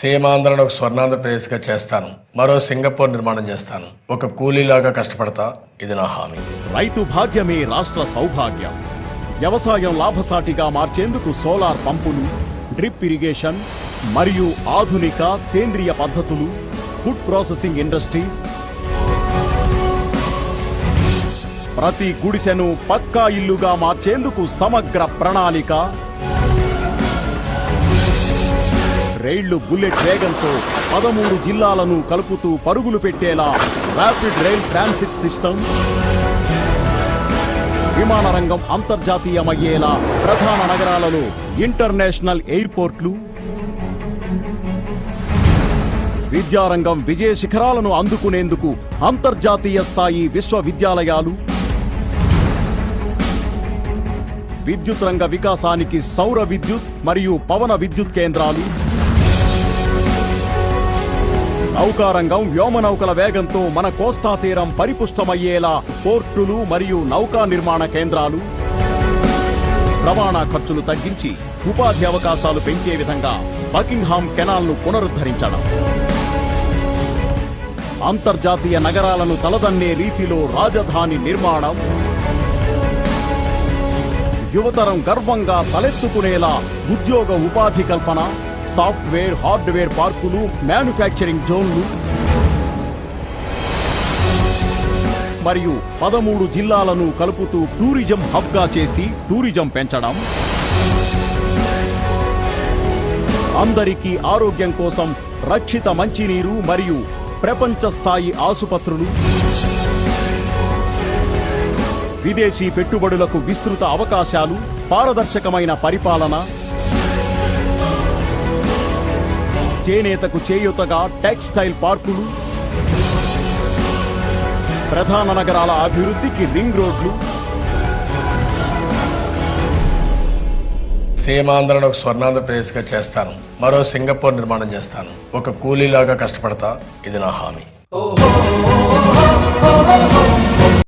సీమాంధ్రను ఒక స్వర్ణాంధ్రప్రదేశ్గా చేస్తాను. మరో సింగపూర్ నిర్మాణం చేస్తాను. ఒక కూలీలాగా కష్టపడతా. ఇది నా హామీ. రైతు భాగ్యమే రాష్ట్ర సౌభాగ్యం. వ్యవసాయం లాభసాటిగా మార్చేందుకు సోలార్ పంపులు, డ్రిప్ ఇరిగేషన్ మరియు ఆధునిక సేంద్రియ పద్ధతులు, ఫుడ్ ప్రాసెసింగ్ ఇండస్ట్రీస్, ప్రతి గుడిసెను పక్కా ఇల్లుగా మార్చేందుకు సమగ్ర ప్రణాళిక, రైళ్లు బుల్లెట్ వేగంతో 13 జిల్లాలను కలుపుతూ పరుగులు పెట్టేలా ర్యాపిడ్ రైల్ ట్రాన్సిట్ సిస్టమ్, విమాన రంగం అంతర్జాతీయమయ్యేలా ప్రధాన నగరాలలో ఇంటర్నేషనల్ ఎయిర్పోర్ట్లు, విద్యారంగం విజయ శిఖరాలను అందుకునేందుకు అంతర్జాతీయ స్థాయి విశ్వవిద్యాలయాలు, విద్యుత్ రంగ వికాసానికి సౌర విద్యుత్ మరియు పవన విద్యుత్ కేంద్రాలు, నౌకారంగం వ్యోమనౌకల వేగంతో మన కోస్తా తీరం పరిపుష్టమయ్యేలా పోర్టులు మరియు నౌకా నిర్మాణ కేంద్రాలు, రవాణా ఖర్చులు తగ్గించి ఉపాధి అవకాశాలు పెంచే విధంగా బకింగ్హామ్ కెనాల్ను పునరుద్ధరించడం, అంతర్జాతీయ నగరాలను తలదన్నే రీతిలో రాజధాని నిర్మాణం, యువతరం గర్వంగా తలెత్తుకునేలా ఉద్యోగ ఉపాధి కల్పన, సాఫ్ట్వేర్ హార్డ్వేర్ పార్కులు, మ్యానుఫ్యాక్చరింగ్ జోన్లు మరియు 13 జిల్లాలను కలుపుతూ టూరిజం హబ్గా చేసి టూరిజం పెంచడం, అందరికీ ఆరోగ్యం కోసం రక్షిత మంచినీరు మరియు ప్రపంచ స్థాయి ఆసుపత్రులు, విదేశీ పెట్టుబడులకు విస్తృత అవకాశాలు, పారదర్శకమైన పరిపాలన, చేనేతకు చేయూతగా టెక్స్టైల్ పార్కులు, ప్రధాన నగరాల అభివృద్ధికి రింగ్ రోడ్లు, సీమాంధ్రను ఒక స్వర్ణాంధ్రప్రదేశ్గా చేస్తాను. మరో సింగపూర్ నిర్మాణం చేస్తాను. ఒక కూలీలాగా కష్టపడతా. ఇది నా హామీ.